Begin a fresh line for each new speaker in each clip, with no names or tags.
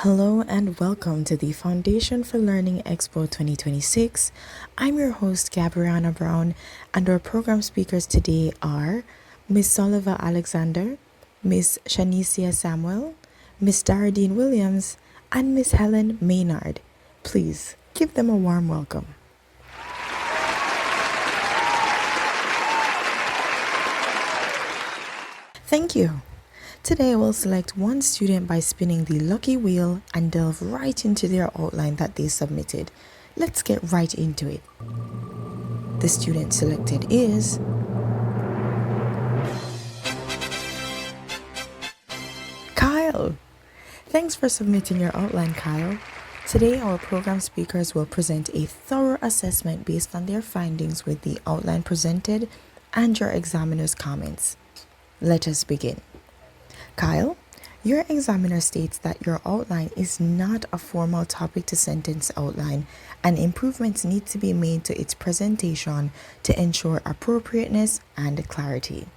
Hello and welcome to the Foundation for Learning Expo 2026. I'm your host, Gabriana Brown, and our program speakers today are Miss Soliva Alexander, Miss Shaniecia Samuel, Miss Darrodean Williams, and Miss Helen Maynard. Please give them a warm welcome. Thank you. Today, we'll select one student by spinning the lucky wheel and delve right into their outline that they submitted. Let's get right into it. The student selected is Kyle. Thanks for submitting your outline, Kyle. Today, our program speakers will present a thorough assessment based on their findings with the outline presented and your examiner's comments. Let us begin. Kyle, your examiner states that your outline is not a formal topic to sentence outline and improvements need to be made to its presentation to ensure appropriateness and clarity.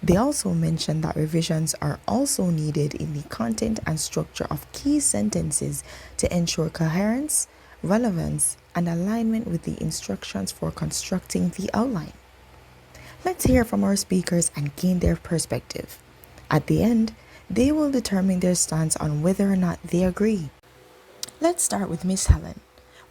They also mention that revisions are also needed in the content and structure of key sentences to ensure coherence, relevance, and alignment with the instructions for constructing the outline. Let's hear from our speakers and gain their perspective. At the end, they will determine their stance on whether or not they agree. Let's start with Miss Helen.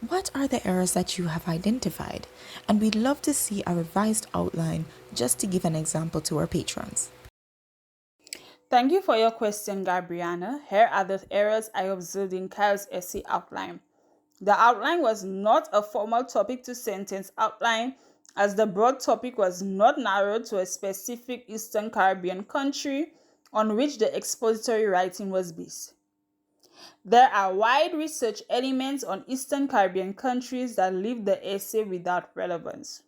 What are the errors that you have identified? And we'd love to see a revised outline just to give an example to our patrons.
Thank you for your question, Gabriana. Here are the errors I observed in Kyle's essay outline. The outline was not a formal topic to sentence outline, as the broad topic was not narrowed to a specific Eastern Caribbean country on which the expository writing was based. There are wide research elements on Eastern Caribbean countries that leave the essay without relevance.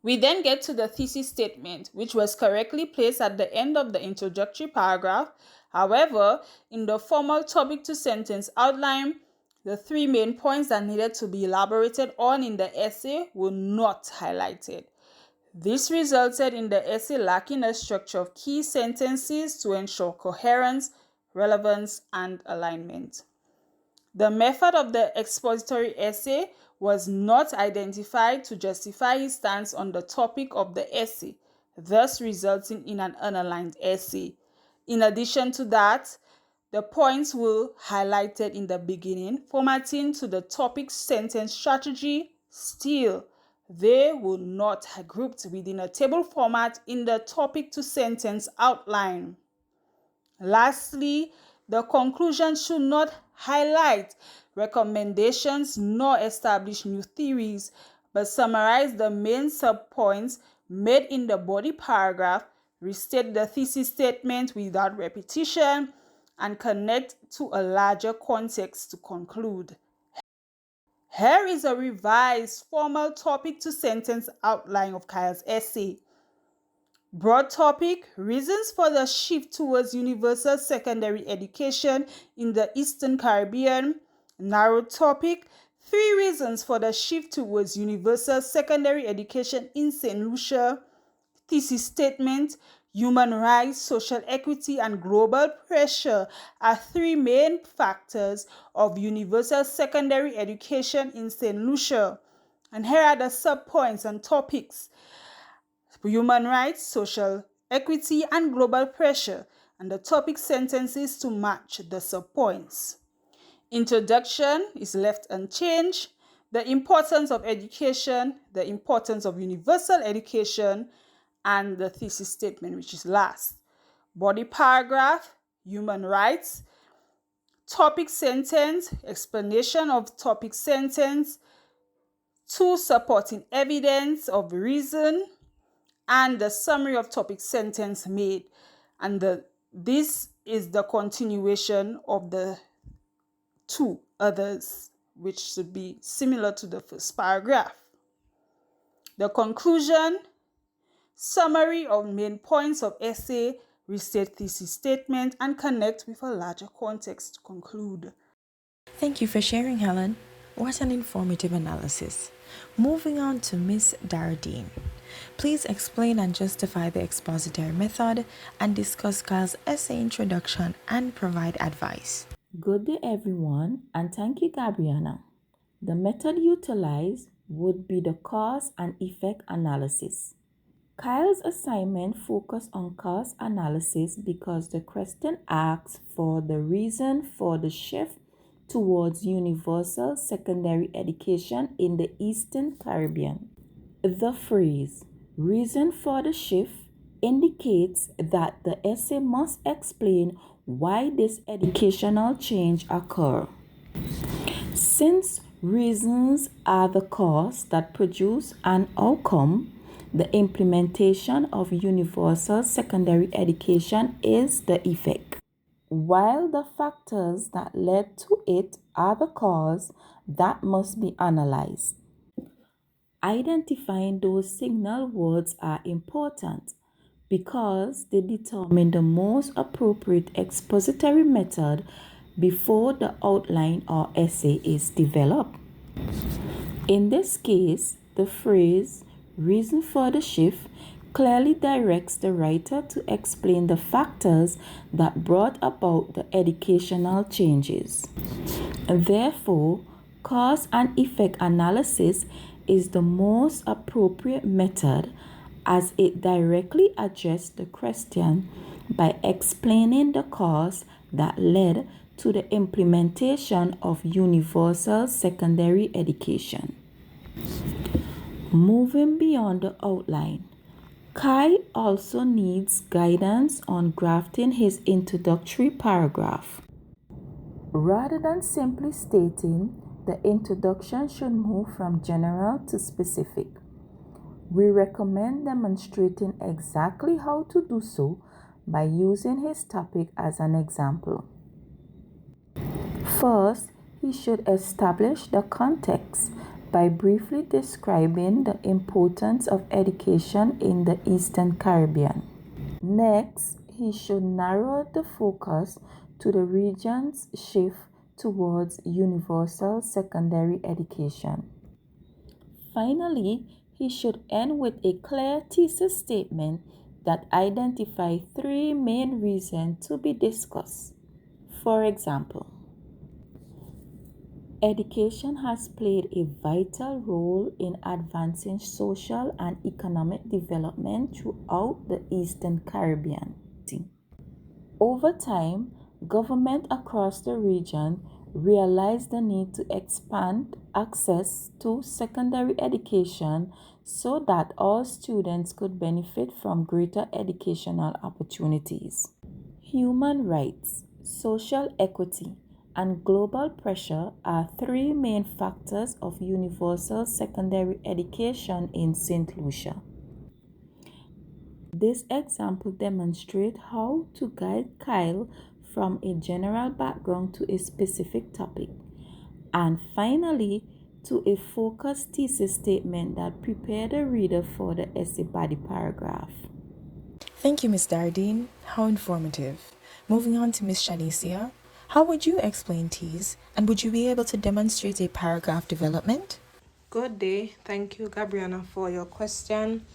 We then get to the thesis statement, which was correctly placed at the end of the introductory paragraph. However, in the formal topic to sentence outline, the three main points that needed to be elaborated on in the essay were not highlighted. This resulted in the essay lacking a structure of key sentences to ensure coherence, relevance, and alignment. The method of the expository essay was not identified to justify his stance on the topic of the essay, thus resulting in an unaligned essay. In addition to that, the points were highlighted in the beginning, formatting to the topic sentence strategy. Still, they were not grouped within a table format in the topic to sentence outline. Lastly, the conclusion should not highlight recommendations nor establish new theories, but summarize the main subpoints made in the body paragraph, restate the thesis statement without repetition, and connect to a larger context to conclude. Here is a revised formal topic to sentence outline of Kyle's essay. Broad topic: reasons for the shift towards universal secondary education in the Eastern Caribbean. Narrow topic: 3 reasons for the shift towards universal secondary education in St. Lucia. Thesis statement: human rights, social equity, and global pressure are 3 main factors of universal secondary education in St. Lucia. And here are the subpoints and topics: human rights, social equity, and global pressure, and the topic sentences to match the subpoints. Introduction is left unchanged. The importance of education, the importance of universal education, and the thesis statement, which is last. Body paragraph: human rights. Topic sentence: explanation of topic sentence. 2 supporting evidence of reason, and the summary of topic sentence made. And this is the continuation of the 2 others, which should be similar to the first paragraph. The conclusion: summary of main points of essay, restate thesis statement, and connect with a larger context to conclude.
Thank you for sharing, Helen. What an informative analysis. Moving on to Miss Darrodean. Please explain and justify the expository method and discuss Kyle's essay introduction and provide advice.
Good day, everyone, and thank you, Gabriana. The method utilized would be the cause and effect analysis. Kyle's assignment focused on cause analysis because the question asks for the reason for the shift towards universal secondary education in the Eastern Caribbean. The phrase reason for the shift indicates that the essay must explain why this educational change occurred. Since reasons are the cause that produce an outcome, the implementation of universal secondary education is the effect, while the factors that led to it are the cause that must be analyzed. Identifying those signal words are important because they determine the most appropriate expository method before the outline or essay is developed. In this case, the phrase reason for the shift clearly directs the writer to explain the factors that brought about the educational changes. Therefore, cause and effect analysis is the most appropriate method as it directly addresses the question by explaining the cause that led to the implementation of universal secondary education. Moving beyond the outline, Kai also needs guidance on drafting his introductory paragraph. Rather than simply stating the introduction should move from general to specific, we recommend demonstrating exactly how to do so by using his topic as an example. First, he should establish the context by briefly describing the importance of education in the Eastern Caribbean. Next, he should narrow the focus to the region's shift towards universal secondary education. Finally, he should end with a clear thesis statement that identifies three main reasons to be discussed. For example, education has played a vital role in advancing social and economic development throughout the Eastern Caribbean. Over time, government across the region realized the need to expand access to secondary education so that all students could benefit from greater educational opportunities. Human rights, social equity, and global pressure are three main factors of universal secondary education in St. Lucia. This example demonstrates how to guide Kyle from a general background to a specific topic, and finally to a focused thesis statement that prepares the reader for the essay body paragraph.
Thank you, Ms. Darrodean. How informative. Moving on to Ms. Shaniecia. How would you explain teas, and would you be able to demonstrate a paragraph development?
Good day. Thank you, Gabriana, for your question.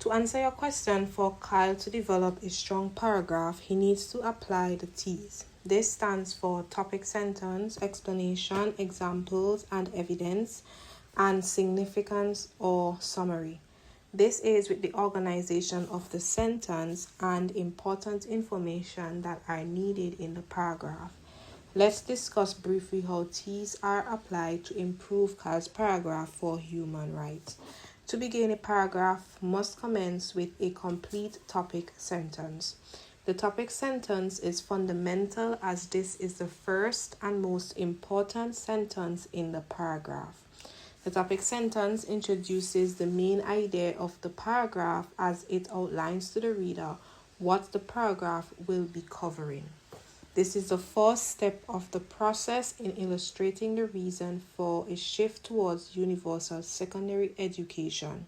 To answer your question, for Kyle to develop a strong paragraph, he needs to apply the T's. This stands for topic sentence, explanation, examples and evidence, and significance or summary. This is with the organization of the sentence and important information that are needed in the paragraph. Let's discuss briefly how T's are applied to improve Kyle's paragraph for human rights. To begin, a paragraph must commence with a complete topic sentence. The topic sentence is fundamental as this is the first and most important sentence in the paragraph. The topic sentence introduces the main idea of the paragraph as it outlines to the reader what the paragraph will be covering. This is the first step of the process in illustrating the reason for a shift towards universal secondary education.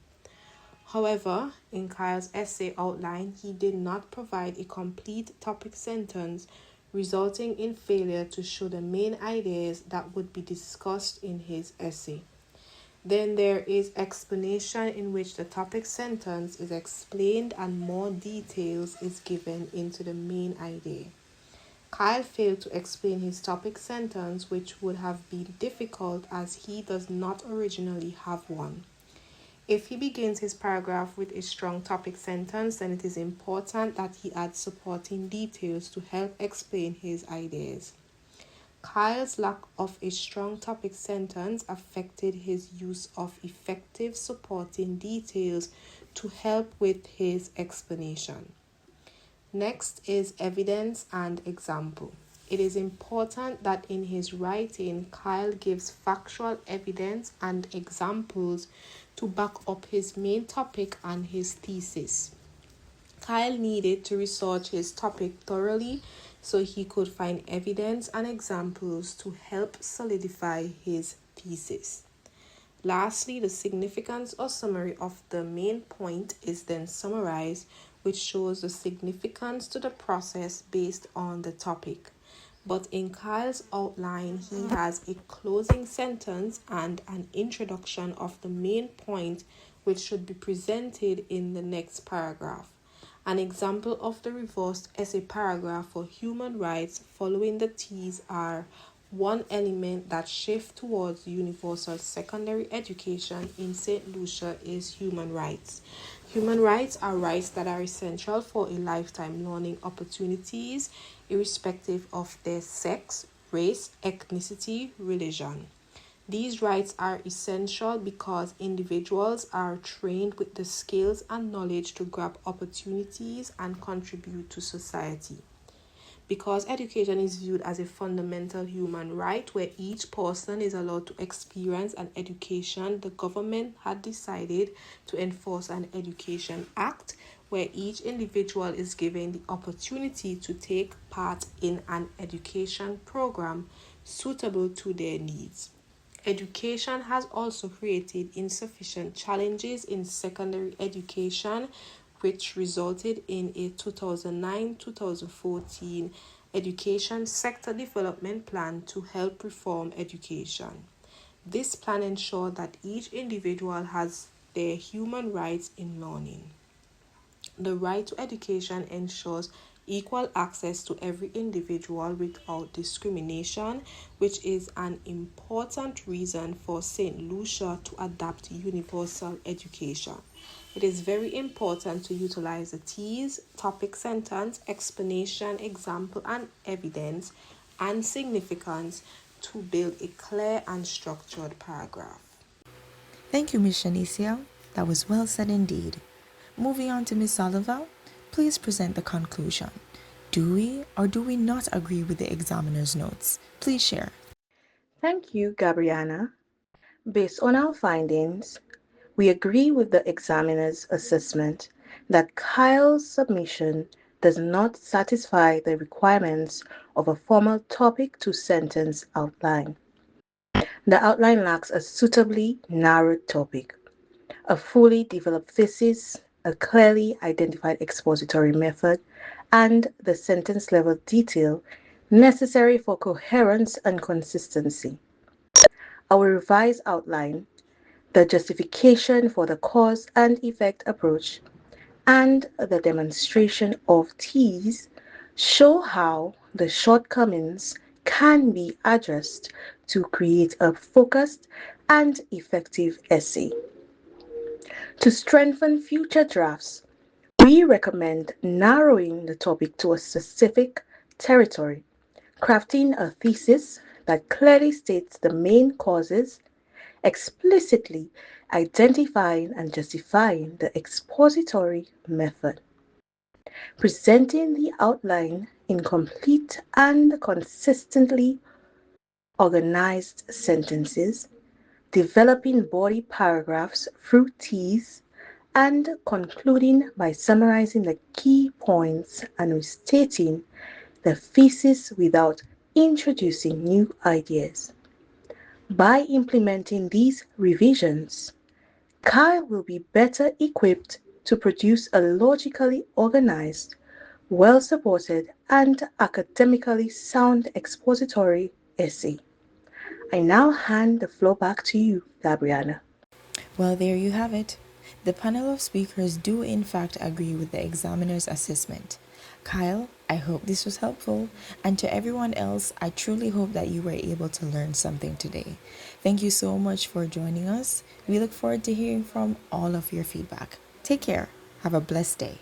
However, in Kyle's essay outline, he did not provide a complete topic sentence, resulting in failure to show the main ideas that would be discussed in his essay. Then there is explanation in which the topic sentence is explained and more details is given into the main idea. Kyle failed to explain his topic sentence, which would have been difficult as he does not originally have one. If he begins his paragraph with a strong topic sentence, then it is important that he adds supporting details to help explain his ideas. Kyle's lack of a strong topic sentence affected his use of effective supporting details to help with his explanation. Next is evidence and example. It is important that in his writing, Kyle gives factual evidence and examples to back up his main topic and his thesis. Kyle needed to research his topic thoroughly so he could find evidence and examples to help solidify his thesis. Lastly, the significance or summary of the main point is then summarized, which shows the significance to the process based on the topic. But in Kyle's outline, he has a closing sentence and an introduction of the main point, which should be presented in the next paragraph. An example of the reversed essay paragraph for human rights following the T's are: one element that shifts towards universal secondary education in St. Lucia is human rights. Human rights are rights that are essential for a lifetime learning opportunities, irrespective of their sex, race, ethnicity, religion. These rights are essential because individuals are trained with the skills and knowledge to grab opportunities and contribute to society. Because education is viewed as a fundamental human right where each person is allowed to experience an education, the government had decided to enforce an Education Act where each individual is given the opportunity to take part in an education program suitable to their needs. Education has also created insufficient challenges in secondary education, which resulted in a 2009-2014 Education Sector Development Plan to help reform education. This plan ensured that each individual has their human rights in learning. The right to education ensures equal access to every individual without discrimination, which is an important reason for St. Lucia to adopt universal education. It is very important to utilize the T's, topic sentence, explanation, example, and evidence, and significance to build a clear and structured paragraph.
Thank you, Ms. Shaniecia. That was well said indeed. Moving on to Ms. Soliva, please present the conclusion. Do we or do we not agree with the examiner's notes? Please share.
Thank you, Gabriana. Based on our findings, we agree with the examiner's assessment that Kyle's submission does not satisfy the requirements of a formal topic to sentence outline. The outline lacks a suitably narrowed topic, a fully developed thesis, a clearly identified expository method, and the sentence level detail necessary for coherence and consistency. Our revised outline, the justification for the cause and effect approach, and the demonstration of T's show how the shortcomings can be addressed to create a focused and effective essay. To strengthen future drafts, we recommend narrowing the topic to a specific territory, crafting a thesis that clearly states the main causes, explicitly identifying and justifying the expository method, presenting the outline in complete and consistently organized sentences, developing body paragraphs through T's, and concluding by summarizing the key points and restating the thesis without introducing new ideas. By implementing these revisions, Kyle will be better equipped to produce a logically organized, well-supported, and academically sound expository essay. I now hand the floor back to you, Gabriana.
Well, there you have it. The panel of speakers do in fact agree with the examiner's assessment. Kyle, I hope this was helpful. And to everyone else, I truly hope that you were able to learn something today. Thank you so much for joining us. We look forward to hearing from all of your feedback. Take care. Have a blessed day.